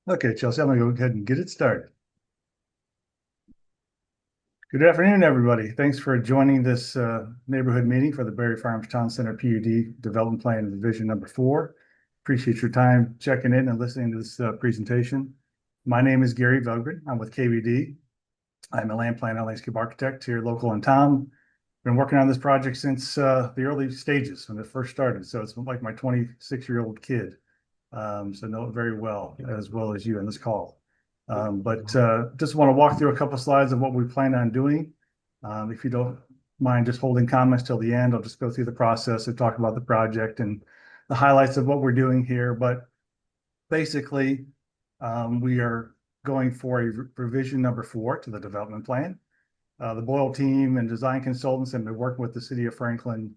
Okay, Chelsea, I'm gonna go ahead and get it started. Good afternoon, everybody. Thanks for joining this neighborhood meeting for the Berry Farms Town Center PUD Development Plan Division Number 4. Appreciate your time checking in and listening to this presentation. My name is Gary Velgren. I'm with KVD. I'm a land plan and landscape architect here local in town. Been working on this project since the early stages when it first started. So it's like my 26-year-old kid. So know it very well as you in this call. But just want to walk through a couple of slides of what we plan on doing. If you don't mind just holding comments till the end, I'll just go through the process and talk about the project and the highlights of what we're doing here. But basically, we are going for a revision number 4 to the development plan. The Boyle team and design consultants have been working with the City of Franklin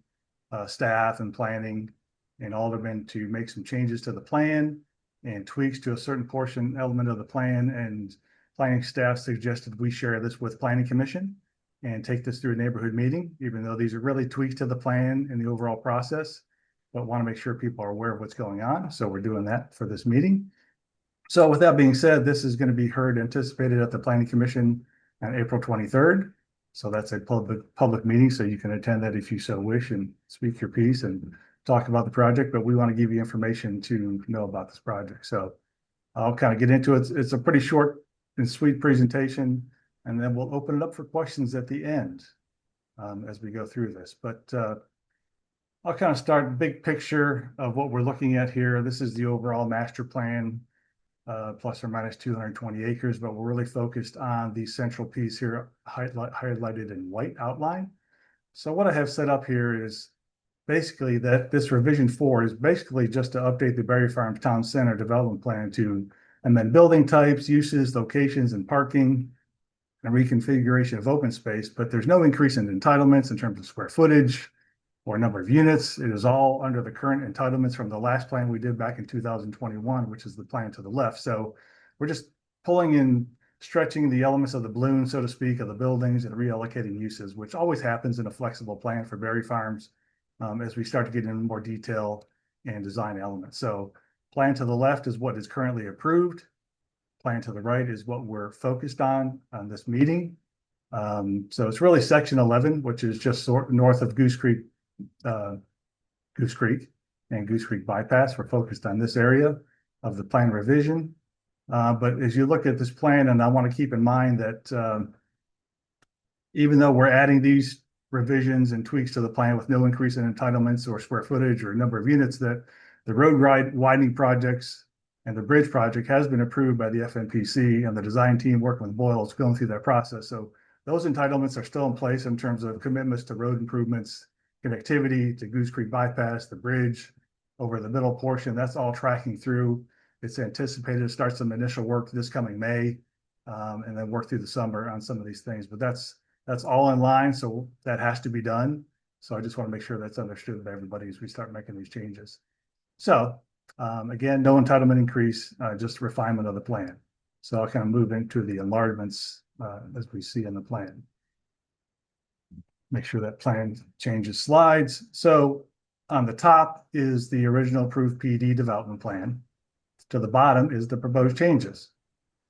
staff and planning and aldermen to make some changes to the plan and tweaks to a certain portion element of the plan. And planning staff suggested we share this with Planning Commission and take this through a neighborhood meeting, even though these are really tweaks to the plan and the overall process, but want to make sure people are aware of what's going on. So we're doing that for this meeting. So with that being said, this is going to be heard anticipated at the Planning Commission on April 23rd. So that's a public meeting, so you can attend that if you so wish and speak your piece and talk about the project, but we want to give you information to know about this project. So I'll kind of get into it. It's a pretty short and sweet presentation, and then we'll open it up for questions at the end as we go through this. But I'll kind of start big picture of what we're looking at here. This is the overall master plan, plus or minus 220 acres, but we're really focused on the central piece here, highlighted in white outline. So what I have set up here is basically that this revision 4 is basically just to update the Berry Farms Town Center development plan to amend building types, uses, locations, and parking, and reconfiguration of open space, but there's no increase in entitlements in terms of square footage or number of units. It is all under the current entitlements from the last plan we did back in 2021, which is the plan to the left. So we're just pulling in, stretching the elements of the balloon, so to speak, of the buildings and reallocating uses, which always happens in a flexible plan for Berry Farms as we start to get into more detail and design elements. So plan to the left is what is currently approved. Plan to the right is what we're focused on this meeting. So it's really section 11, which is just north of Goose Creek and Goose Creek bypass. We're focused on this area of the plan revision. But as you look at this plan, and I want to keep in mind that even though we're adding these revisions and tweaks to the plan with no increase in entitlements or square footage or number of units, that the road widening projects and the bridge project has been approved by the FNPC, and the design team working with Boyle is going through that process. So those entitlements are still in place in terms of commitments to road improvements, connectivity to Goose Creek bypass, the bridge over the middle portion. That's all tracking through. It's anticipated to start some initial work this coming May, and then work through the summer on some of these things. But that's all in line, so that has to be done. So I just want to make sure that's understood by everybody as we start making these changes. So again, no entitlement increase, just refinement of the plan. So I'll kind of move into the enlargements as we see in the plan. Make sure that plan changes slides. So on the top is the original approved PD development plan. To the bottom is the proposed changes.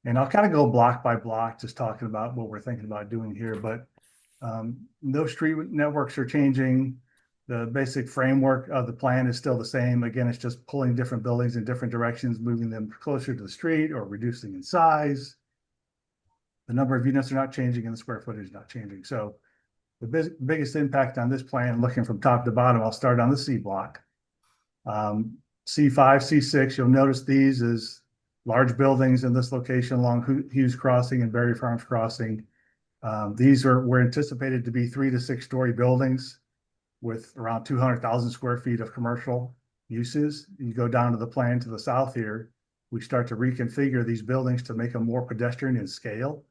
And I'll kind of go block by block, just talking about what we're thinking about doing here. But no street networks are changing. The basic framework of the plan is still the same. Again, it's just pulling different buildings in different directions, moving them closer to the street or reducing in size. The number of units are not changing and the square footage is not changing. So the biggest impact on this plan, looking from top to bottom, I'll start on the C block. C5, C6, you'll notice these is large buildings in this location along Hughes Crossing and Berry Farms Crossing. These were anticipated to be 3 to 6 story buildings with around 200,000 square feet of commercial uses. You go down to the plan to the south here, we start to reconfigure these buildings to make them more pedestrian in scale,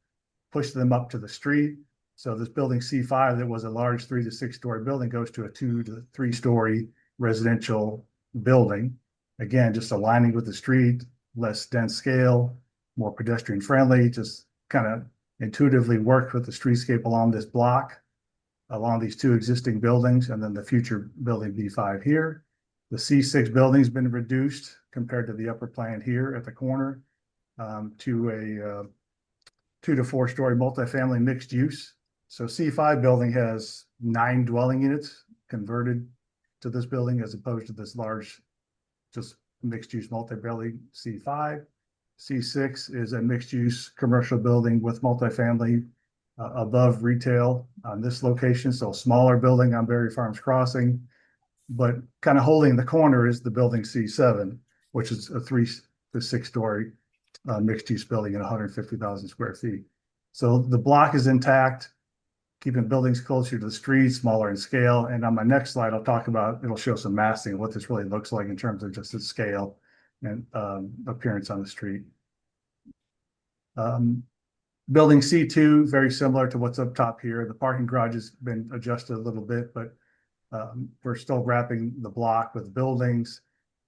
push them up to the street. So this building C5 that was a large 3 to 6 story building goes to a 2 to 3 story residential building. Again, just aligning with the street, less dense scale, more pedestrian friendly, just kind of intuitively worked with the streetscape along this block, along these 2 existing buildings, and then the future building B5 here. The C6 building's been reduced compared to the upper plan here at the corner. to a 2 to 4 story multifamily mixed use. So C5 building has 9 dwelling units converted to this building as opposed to this large, just mixed use multi-building C5. C6 is a mixed use commercial building with multifamily above retail on this location. So smaller building on Berry Farms Crossing, but kind of holding the corner is the building C7, which is a 3 to 6 story mixed use building at 150,000 square feet. So the block is intact, keeping buildings closer to the street, smaller in scale. And on my next slide, I'll talk about, it'll show some massing of what this really looks like in terms of just its scale and appearance on the street. Building C2, very similar to what's up top here. The parking garage has been adjusted a little bit, but we're still wrapping the block with buildings.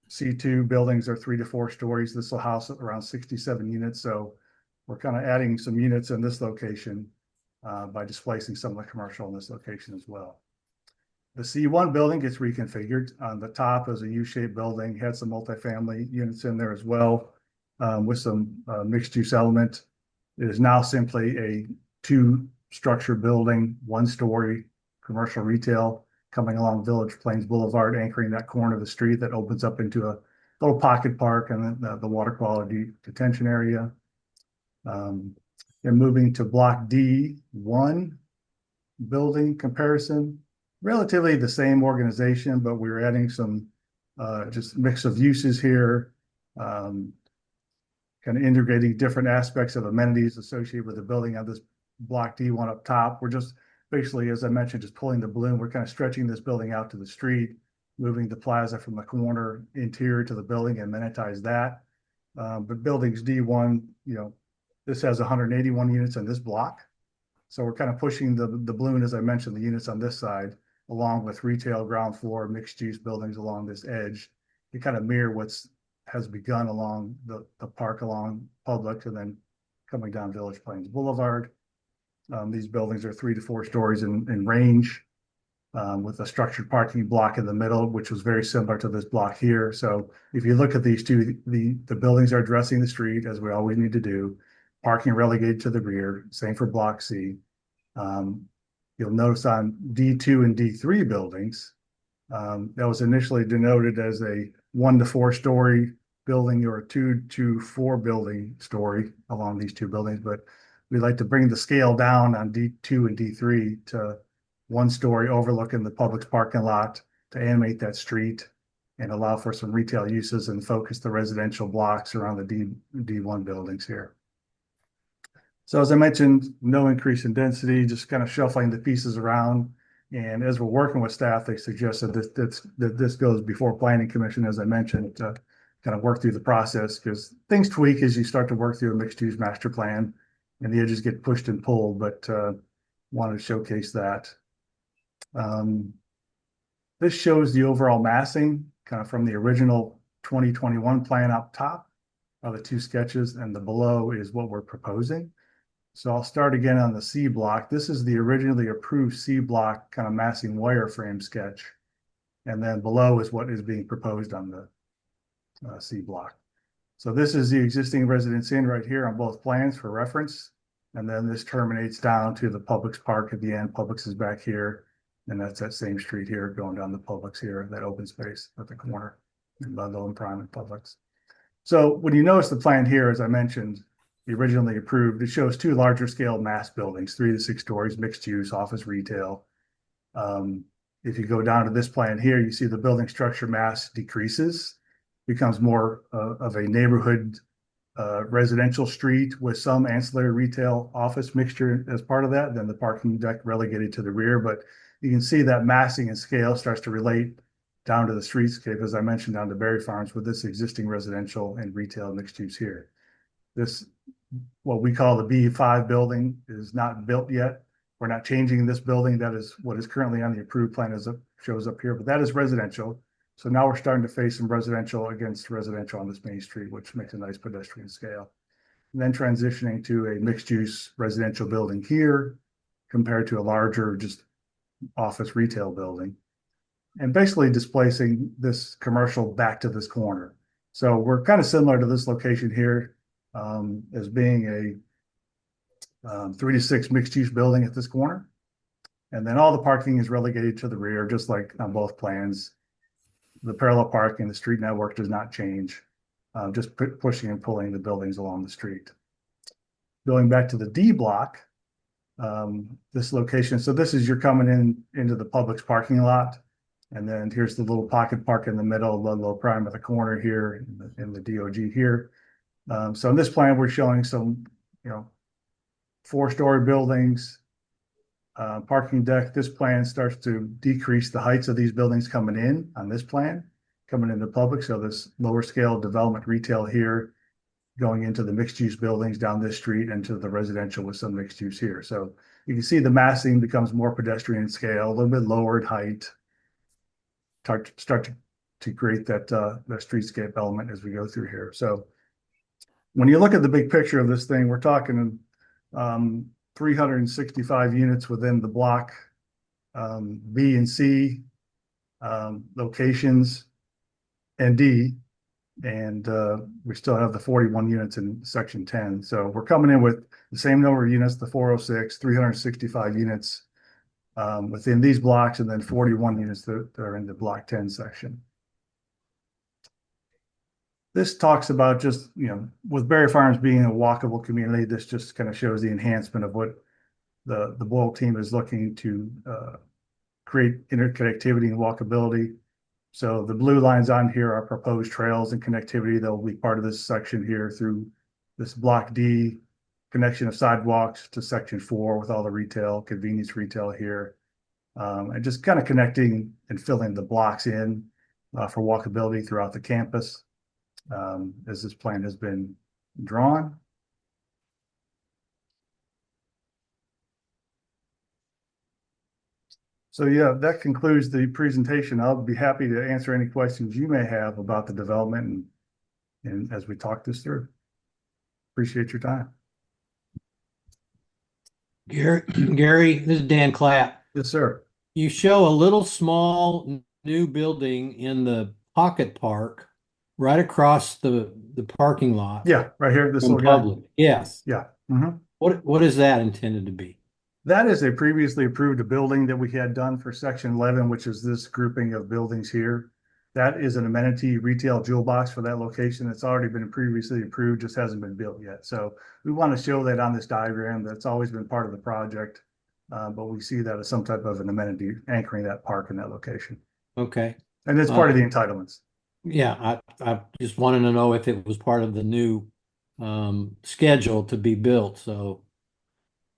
C2 buildings are 3 to 4 stories. This will house around 67 units. So we're kind of adding some units in this location by displacing some of the commercial in this location as well. The C1 building gets reconfigured. On the top is a U-shaped building, had some multifamily units in there as well, with some mixed use element. It is now simply a 2-structure building, 1-story commercial retail coming along Village Plains Boulevard, anchoring that corner of the street that opens up into a little pocket park and then the water quality detention area. And moving to block D1 building comparison, relatively the same organization, but we're adding some just mix of uses here, kind of integrating different aspects of amenities associated with the building on this block D1 up top. We're just basically, as I mentioned, just pulling the balloon. We're kind of stretching this building out to the street, moving the plaza from the corner interior to the building and amenitize that. But buildings D1, this has 181 units in this block. So we're kind of pushing the balloon, as I mentioned, the units on this side, along with retail ground floor, mixed use buildings along this edge. You kind of mirror what's has begun along the park along Public and then coming down Village Plains Boulevard. These buildings are 3 to 4 stories in range, with a structured parking block in the middle, which was very similar to this block here. So if you look at these two, the buildings are addressing the street as we always need to do. Parking relegated to the rear, same for block C. You'll notice on D2 and D3 buildings, that was initially denoted as a 1 to 4 story building or a 2 to 4 building story along these two buildings, but we like to bring the scale down on D2 and D3 to 1 story overlooking the Publix parking lot to animate that street and allow for some retail uses and focus the residential blocks around the D1 buildings here. So as I mentioned, no increase in density, just kind of shuffling the pieces around. And as we're working with staff, they suggested that this goes before Planning Commission, as I mentioned, to kind of work through the process because things tweak as you start to work through a mixed use master plan and the edges get pushed and pulled, but wanted to showcase that. This shows the overall massing kind of from the original 2021 plan up top are the 2 sketches, and the below is what we're proposing. So I'll start again on the C block. This is the originally approved C block kind of massing wireframe sketch. And then below is what is being proposed on the C block. So this is the existing Residence Inn right here on both plans for reference. And then this terminates down to the Publix park at the end. Publix is back here. And that's that same street here going down the Publix here, that open space at the corner in Ludlow and Prime and Publix. So when you notice the plan here, as I mentioned, the originally approved, it shows 2 larger scale mass buildings, 3 to 6 stories, mixed use, office, retail. If you go down to this plan here, you see the building structure mass decreases, becomes more of a neighborhood residential street with some ancillary retail office mixture as part of that, then the parking deck relegated to the rear. But you can see that massing and scale starts to relate down to the streetscape, as I mentioned, down to Berry Farms with this existing residential and retail mixed use here. This, what we call the B5 building, is not built yet. We're not changing this building. That is what is currently on the approved plan as it shows up here, but that is residential. So now we're starting to face some residential against residential on this main street, which makes a nice pedestrian scale. And then transitioning to a mixed use residential building here compared to a larger just office retail building, and basically displacing this commercial back to this corner. So we're kind of similar to this location here. as being a 3 to 6 mixed use building at this corner. And then all the parking is relegated to the rear, just like on both plans. The parallel parking, the street network does not change, just pushing and pulling the buildings along the street. Going back to the D block, this location. So this is you're coming into the Publix parking lot. And then here's the little pocket park in the middle, Ludlow Prime at the corner here in the DOG here. So in this plan, we're showing some, 4-story buildings, parking deck. This plan starts to decrease the heights of these buildings coming in on this plan, coming into Publix. So this lower scale development retail here, going into the mixed use buildings down this street and to the residential with some mixed use here. So you can see the massing becomes more pedestrian scale, a little bit lower in height, start to create that streetscape element as we go through here. So when you look at the big picture of this thing, we're talking 365 units within the block, B and C locations, and D. And we still have the 41 units in section 10. So we're coming in with the same number of units, the 406, 365 units within these blocks, and then 41 units that are in the block 10 section. This talks about just, with Berry Farms being a walkable community, this just kind of shows the enhancement of what the Boyle team is looking to create interconnectivity and walkability. So the blue lines on here are proposed trails and connectivity that will be part of this section here through this block D, connection of sidewalks to section 4 with all the retail, convenience retail here. And just kind of connecting and filling the blocks in for walkability throughout the campus as this plan has been drawn. So yeah, that concludes the presentation. I'll be happy to answer any questions you may have about the development and as we talk this through. Appreciate your time. Gary, this is Dan Clapp. Yes, sir. You show a little small new building in the pocket park right across the parking lot Yeah, right here, this from little guy. public. Yes. Yeah. Mm-hmm. What is that intended to be? That is a previously approved building that we had done for section 11, which is this grouping of buildings here. That is an amenity retail jewel box for that location. It's already been previously approved, just hasn't been built yet. So we want to show that on this diagram. That's always been part of the project. But we see that as some type of an amenity anchoring that park in that location. Okay. And it's part of the entitlements. Yeah, I just wanted to know if it was part of the new schedule to be built. So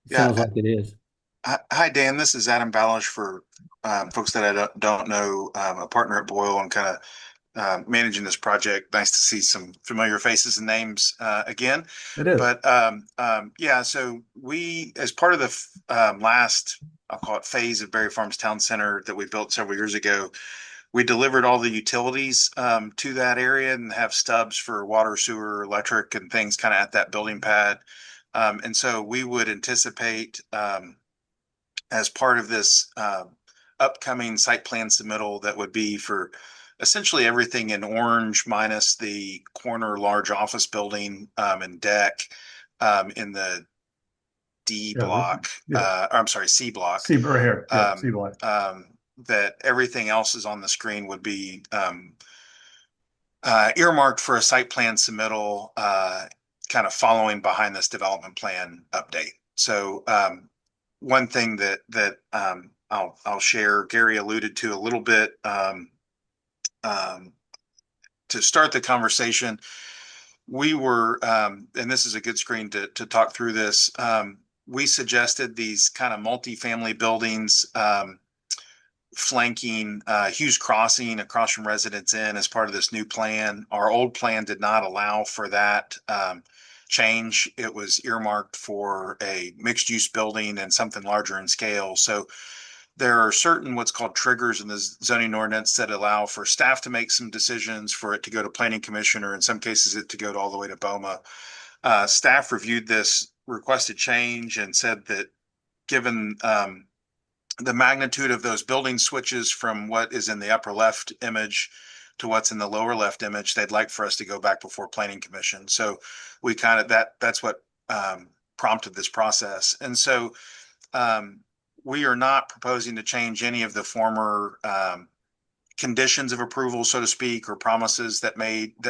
it sounds like it is. Hi, Dan. This is Adam Balish for folks that I don't know, a partner at Boyle and kind of managing this project. Nice to see some familiar faces and names again. It is. But yeah, so we, as part of the last, I'll call it phase of Berry Farms Town Center that we built several years ago, we delivered all the utilities to that area and have stubs for water, sewer, electric, and things kind of at that building pad. And so we would anticipate as part of this upcoming site plan submittal that would be for essentially everything in orange minus the corner large office building and deck in the D block. I'm sorry, C block. C right here. Yeah, C block. That everything else is on the screen would be earmarked for a site plan submittal kind of following behind this development plan update. So one thing that I'll share, Gary alluded to a little bit to start the conversation. We were, and this is a good screen to talk through this. We suggested these kind of multifamily buildings flanking Hughes Crossing across from Residence Inn as part of this new plan. Our old plan did not allow for that change. It was earmarked for a mixed use building and something larger in scale. So there are certain what's called triggers in the zoning ordinance that allow for staff to make some decisions, for it to go to planning commission, or in some cases it to go all the way to BOMA. Staff reviewed this requested change and said that given the magnitude of those building switches from what is in the upper left image to what's in the lower left image, they'd like for us to go back before Planning Commission. So we kind of, that's what prompted this process. And so we are not proposing to change any of the former conditions of approval, so to speak, or promises that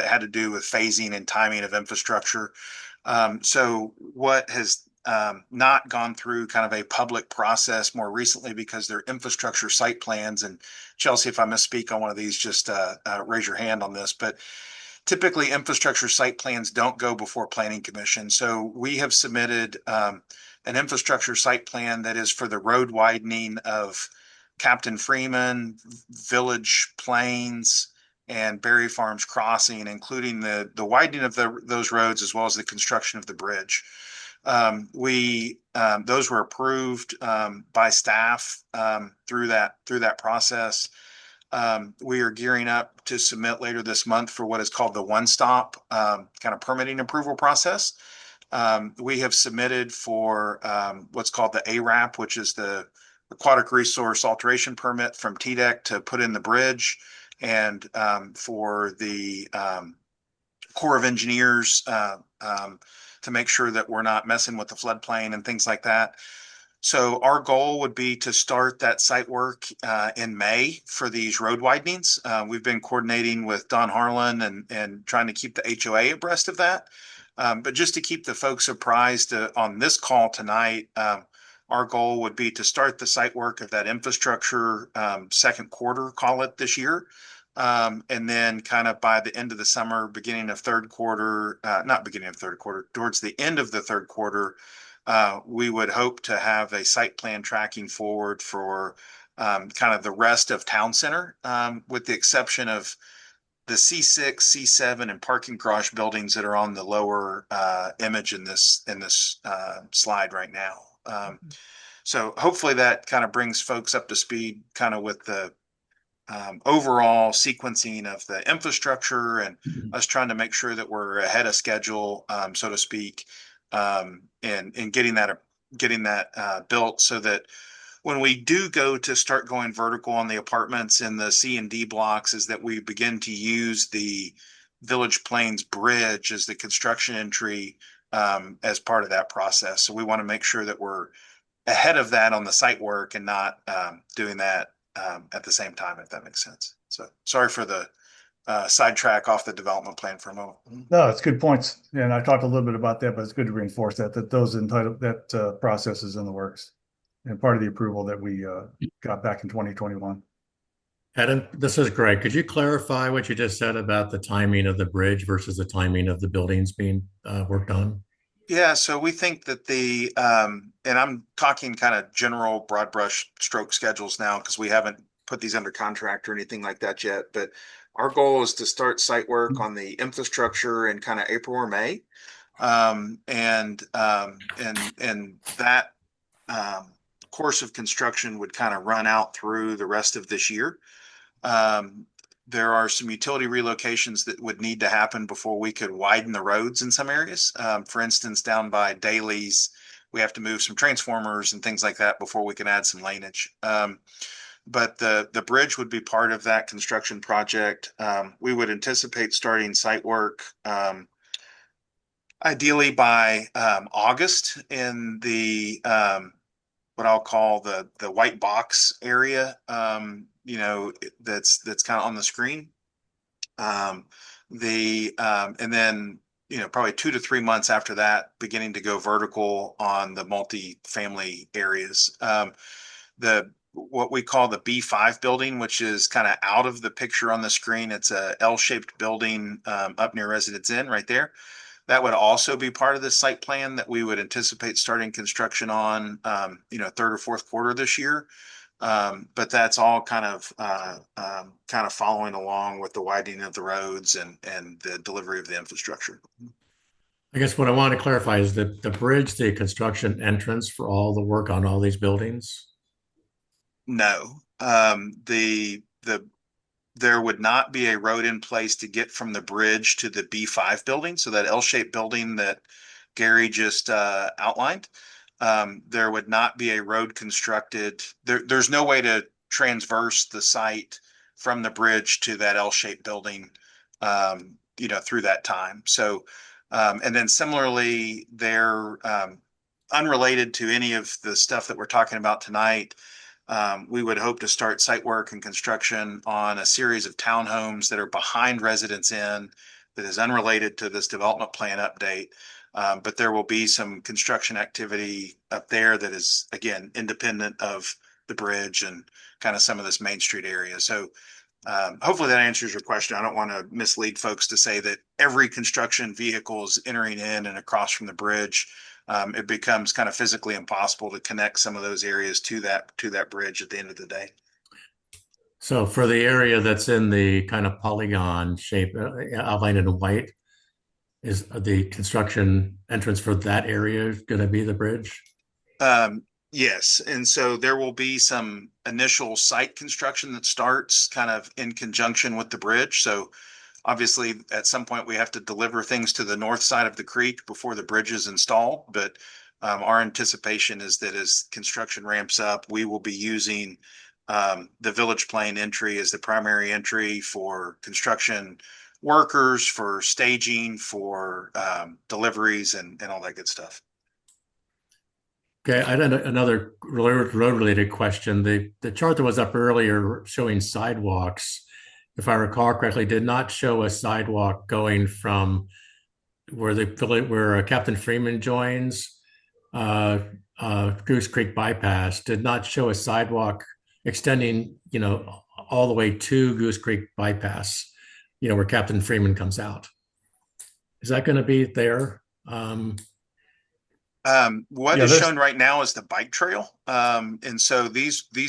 had to do with phasing and timing of infrastructure. So what has not gone through kind of a public process more recently, because they're infrastructure site plans, and Chelsea, if I misspeak on one of these, just raise your hand on this, but typically infrastructure site plans don't go before Planning Commission. So we have submitted an infrastructure site plan that is for the road widening of Captain Freeman, Village Plains, and Berry Farms Crossing, including the widening of those roads as well as the construction of the bridge. Those were approved by staff through that process. We are gearing up to submit later this month for what is called the one-stop kind of permitting approval process. We have submitted for what's called the ARAP, which is the Aquatic Resource Alteration Permit from TDEC to put in the bridge, and for the Corps of Engineers to make sure that we're not messing with the floodplain and things like that. So our goal would be to start that site work in May for these road widenings. We've been coordinating with Don Harlan and trying to keep the HOA abreast of that. But just to keep the folks apprised on this call tonight, our goal would be to start the site work of that infrastructure second quarter, call it, this year. And then kind of by the end of the summer, beginning of third quarter, not beginning of third quarter, towards the end of the third quarter, we would hope to have a site plan tracking forward for kind of the rest of Town Center, with the exception of the C6, C7, and parking garage buildings that are on the lower image in this slide right now. So hopefully that kind of brings folks up to speed kind of with the overall sequencing of the infrastructure and us trying to make sure that we're ahead of schedule, so to speak, and getting that built so that when we do go to start going vertical on the apartments in the C and D blocks, is that we begin to use the Village Plains Bridge as the construction entry as part of that process. So we want to make sure that we're ahead of that on the site work and not doing that at the same time, if that makes sense. So sorry for the sidetrack off the development plan for a moment. No, it's good points. And I talked a little bit about that, but it's good to reinforce that process is in the works and part of the approval that we got back in 2021. Adam, this is Greg. Could you clarify what you just said about the timing of the bridge versus the timing of the buildings being worked on? Yeah, so we think that and I'm talking kind of general broad brush stroke schedules now because we haven't put these under contract or anything like that yet. But our goal is to start site work on the infrastructure in kind of April or May. And that course of construction would kind of run out through the rest of this year. There are some utility relocations that would need to happen before we could widen the roads in some areas. For instance, down by Daly's, we have to move some transformers and things like that before we can add some laneage. But the bridge would be part of that construction project. We would anticipate starting site work ideally by August in the what I'll call the white box area. That's kind of on the screen. And then, probably 2 to 3 months after that, beginning to go vertical on the multi-family areas. What we call the B5 building, which is kind of out of the picture on the screen. It's a L-shaped building up near Residence Inn right there. That would also be part of the site plan that we would anticipate starting construction on, third or fourth quarter this year. But that's all kind of following along with the widening of the roads and the delivery of the infrastructure. I guess what I want to clarify is that the bridge, the construction entrance for all the work on all these buildings? No, there would not be a road in place to get from the bridge to the B5 building. So that L-shaped building that Gary just outlined. There would not be a road constructed. There's no way to transverse the site from the bridge to that L-shaped building, through that time. So, and then similarly, they're unrelated to any of the stuff that we're talking about tonight. We would hope to start site work and construction on a series of townhomes that are behind Residence Inn that is unrelated to this development plan update. But there will be some construction activity up there that is, again, independent of the bridge and kind of some of this Main Street area. So hopefully that answers your question. I don't want to mislead folks to say that every construction vehicle is entering in and across from the bridge. It becomes kind of physically impossible to connect some of those areas to that bridge at the end of the day. So for the area that's in the kind of polygon shape outlined in white, is the construction entrance for that area going to be the bridge? Yes, and so there will be some initial site construction that starts kind of in conjunction with the bridge. So obviously, at some point, we have to deliver things to the north side of the creek before the bridge is installed. But our anticipation is that as construction ramps up, we will be using the Village Plain entry as the primary entry for construction workers, for staging, for deliveries, and all that good stuff. Okay, I had another road-related question. The chart that was up earlier showing sidewalks, if I recall correctly, did not show a sidewalk going from where Captain Freeman joins Goose Creek Bypass. Did not show a sidewalk extending, all the way to Goose Creek Bypass, where Captain Freeman comes out. Is that going to be there? What is shown right now is the bike trail. And so these the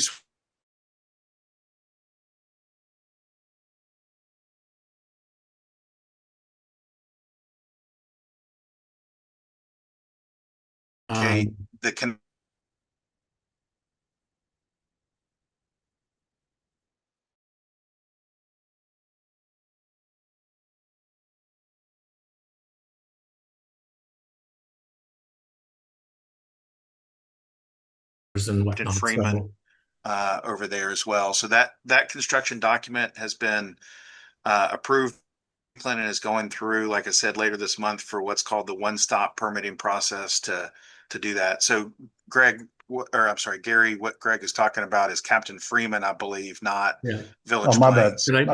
and whatnot. Freeman over there as well. So that construction document has been approved. Clinton is going through, like I said, later this month for what's called the one-stop permitting process to do that. So Gary, what Greg is talking about is Captain Freeman, I believe, not Village my Plains. bad.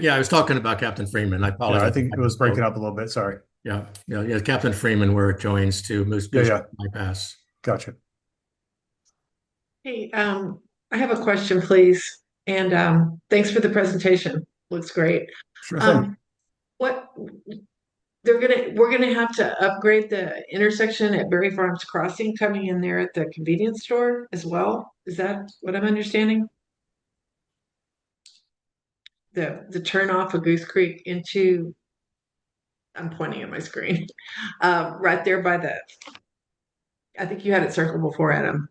I was talking about Captain Freeman. I apologize. I think it was breaking up a little bit. Sorry. Yeah, Captain Freeman, where it joins to Moose Bypass. Gotcha. Hey, I have a question, please. And thanks for the presentation. Looks great. Sure thing. We're gonna have to upgrade the intersection at Berry Farms Crossing coming in there at the convenience store as well. Is that what I'm understanding? The turn off of Goose Creek into, I'm pointing at my screen, right there by I think you had it circled before, Adam.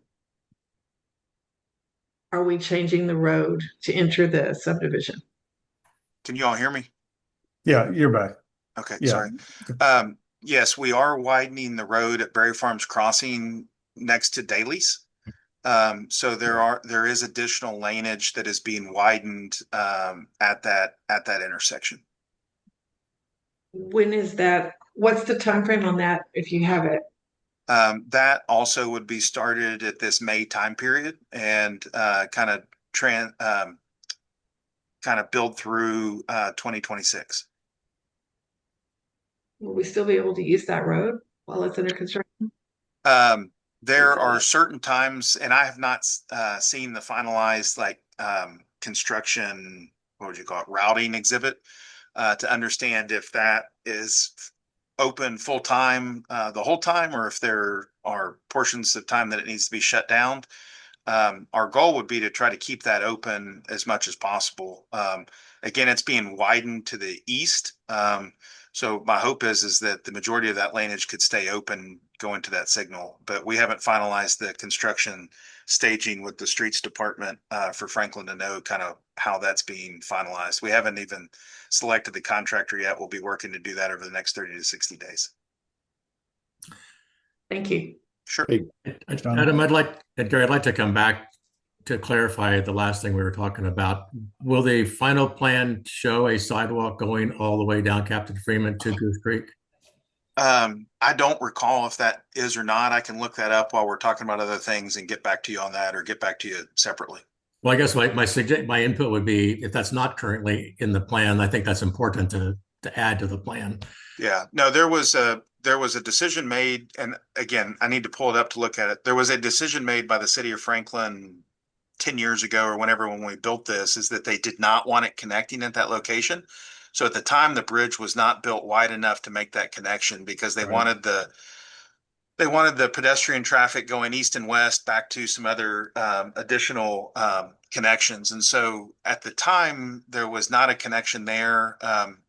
Are we changing the road to enter the subdivision? Can you all hear me? Yeah, you're back. Okay, Yeah. sorry. Yes, we are widening the road at Berry Farms Crossing next to Daly's. So there is additional laneage that is being widened at that intersection. When is that? What's the time frame on that, if you have it? That also would be started at this May time period and kind of build through 2026. Will we still be able to use that road while it's under construction? There are certain times, and I have not seen the finalized construction, what would you call it, routing exhibit to understand if that is open full time the whole time, or if there are portions of time that it needs to be shut down. Our goal would be to try to keep that open as much as possible. Again, it's being widened to the east. So my hope is that the majority of that laneage could stay open going to that signal, but we haven't finalized the construction staging with the streets department for Franklin to know kind of how that's being finalized. We haven't even selected the contractor yet. We'll be working to do that over the next 30 to 60 days. Thank you. Sure. Adam, Gary, I'd like to come back to clarify the last thing we were talking about, will the final plan show a sidewalk going all the way down Captain Freeman to Goose Creek? I don't recall if that is or not. I can look that up while we're talking about other things and get back to you on that, or get back to you separately. Well, I guess my input would be, if that's not currently in the plan, I think that's important to add to the plan. Yeah, no, there was a decision made, and again, I need to pull it up to look at it. There was a decision made by the city of Franklin 10 years ago or whenever, when we built this, is that they did not want it connecting at that location. So at the time, the bridge was not built wide enough to make that connection, because they Right. wanted the pedestrian traffic going east and west back to some other additional connections. And so at the time, there was not a connection there.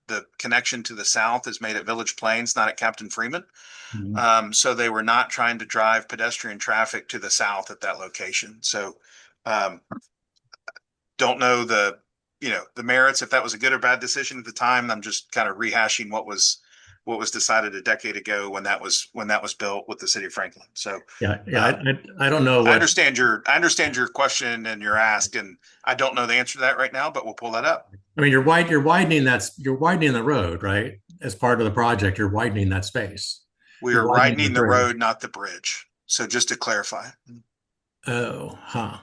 The connection to the south is made at Village Plains, not at Captain Freeman. Mhm. So they were not trying to drive pedestrian traffic to the south at that location. So don't know the merits, if that was a good or bad decision at the time. I'm just kind of rehashing what was decided a decade ago when that was built with the city of Franklin. So Yeah, I don't know I what. understand your question and your ask, and I don't know the answer to that right now, but we'll pull that up. I mean, you're widening the road, right? As part of the project, you're widening that space. We You're are widening widening the bridge. road, not the bridge. So just to clarify. Oh, huh.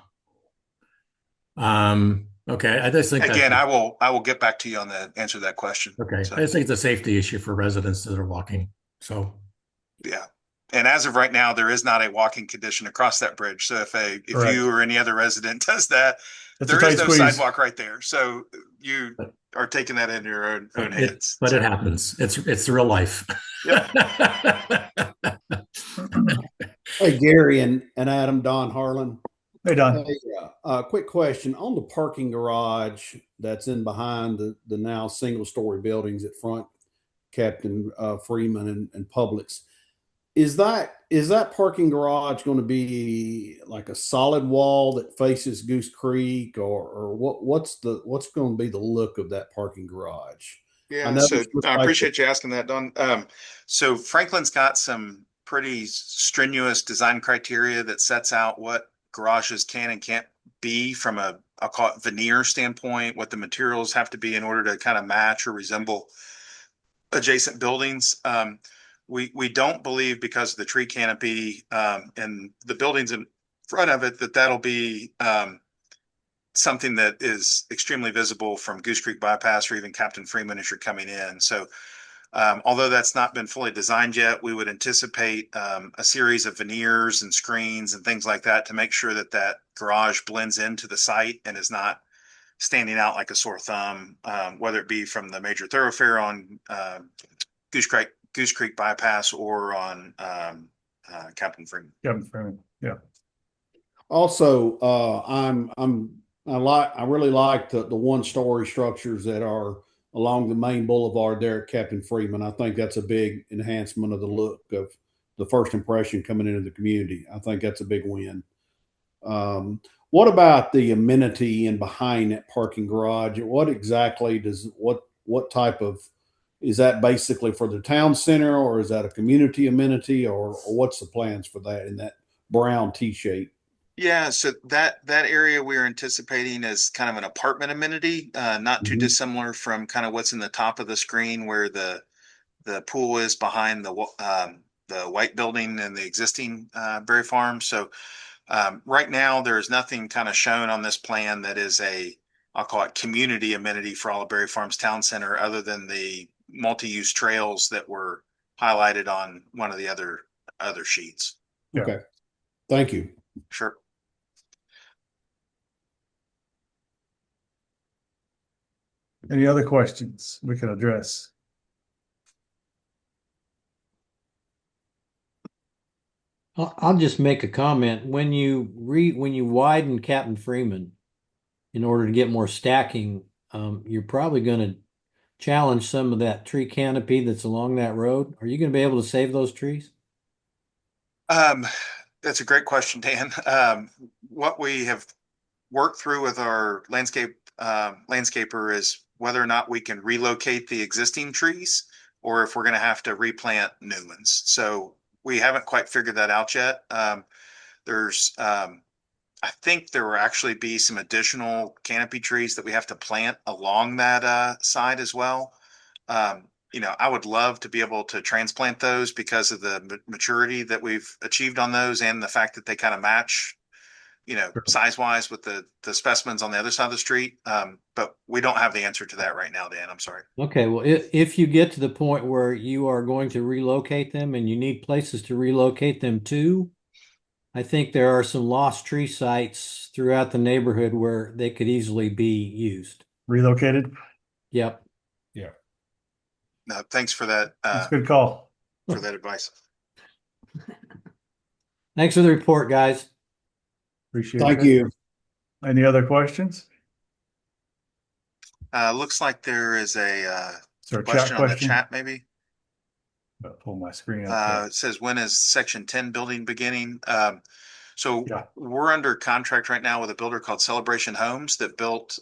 Okay. I just think Again, that, I will get back to you on the answer to that question. okay. So, I just think it's a safety issue for residents that are walking. So, yeah. And as of right now, there is not a walking condition across that bridge. So if Correct. you or any other resident does that, It's a there is tight no squeeze. sidewalk right there. So you are taking that into your own hands. but it happens. It's real life. Yep. Hey, Gary and Adam, Don Harlan. Hey, Don. Hey, quick question on the parking garage that's in behind the now single-story buildings at front, Captain Freeman and Publix. Is that parking garage going to be like a solid wall that faces Goose Creek, or what's going to be the look of that parking garage? Yeah, know so it looks I like appreciate you asking that, Don. So Franklin's got some pretty strenuous design criteria that sets out what garages can and can't be from I'll call it veneer standpoint, what the materials have to be in order to kind of match or resemble adjacent buildings. We don't believe, because of the tree canopy and the buildings in front of it, that'll be something that is extremely visible from Goose Creek Bypass or even Captain Freeman as you're coming in. So although that's not been fully designed yet, we would anticipate a series of veneers and screens and things like that to make sure that that garage blends into the site and is not standing out like a sore thumb, whether it be from the major thoroughfare on Goose Creek Bypass or on Captain Freeman. Yeah. Also, I really like the one-story structures that are along the main boulevard there at Captain Freeman. I think that's a big enhancement of the look of the first impression coming into the community. I think that's a big win. What about the amenity in behind that parking garage? What exactly what type of, is that basically for the town center, or is that a community amenity, or what's the plans for that in that brown T-shape? Yeah, so that area we're anticipating is kind of an apartment amenity, not too Mhm. dissimilar from kind of what's in the top of the screen where the pool is behind the white building and the existing Berry Farm. So right now, there's nothing kind of shown on this plan that is I'll call it community amenity for all of Berry Farms Town Center, other than the multi-use trails that were highlighted on one of the other sheets. Yeah. Okay. Thank you. Sure. Any other questions we can address? I'll just make a comment. When you widen Captain Freeman in order to get more stacking, you're probably going to challenge some of that tree canopy that's along that road. Are you going to be able to save those trees? That's a great question, Dan. What we have worked through with our landscaper is whether or not we can relocate the existing trees, or if we're going to have to replant new ones. So we haven't quite figured that out yet. There's I think there will actually be some additional canopy trees that we have to plant along that side as well. I would love to be able to transplant those because of the maturity that we've achieved on those and the fact that they kind of match, size wise with the specimens on the other side of the street. But we don't have the answer to that right now, Dan. I'm sorry. Okay, well, if you get to the point where you are going to relocate them and you need places to relocate them to, I think there are some lost tree sites throughout the neighborhood where they could easily be used. Relocated? Yep. No, thanks for that. That's a good call. For that advice. Thanks for the report, guys. Appreciate it. Thank you. Any other questions? Looks like there is a Is there a question chat on the question? chat, maybe. I'll pull my screen up. It says, when is section 10 building beginning? So Yeah. we're under contract right now with a builder called Celebration Homes that built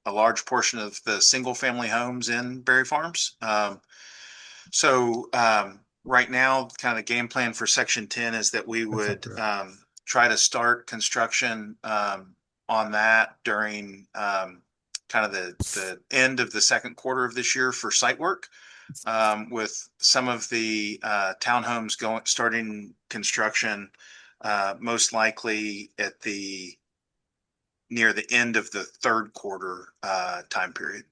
a large portion of the single family homes in Berry Farms. Right now, kind of the game plan for section 10 is that we would try to start construction on that during kind of the end of the second quarter of this year for site work. With some of the townhomes starting construction, most likely near the end of the third quarter time period.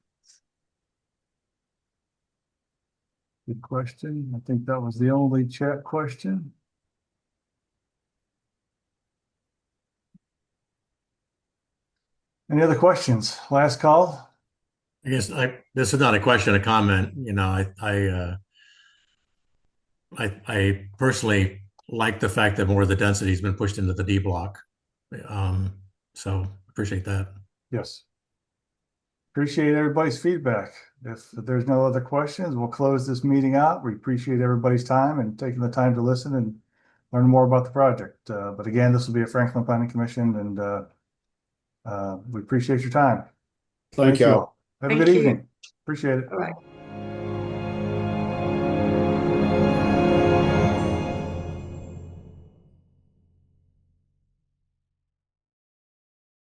Good question. I think that was the only chat question. Any other questions? Last call. I guess this is not a question, a comment. I personally like the fact that more of the density has been pushed into the D block. So appreciate that. Yes. Appreciate everybody's feedback. If there's no other questions, we'll close this meeting out. We appreciate everybody's time and taking the time to listen and learn more about the project. But again, this will be a Franklin Planning Commission, and we appreciate your time. Thank you y'all. all. Have a Thank good you. evening. Appreciate it. All right.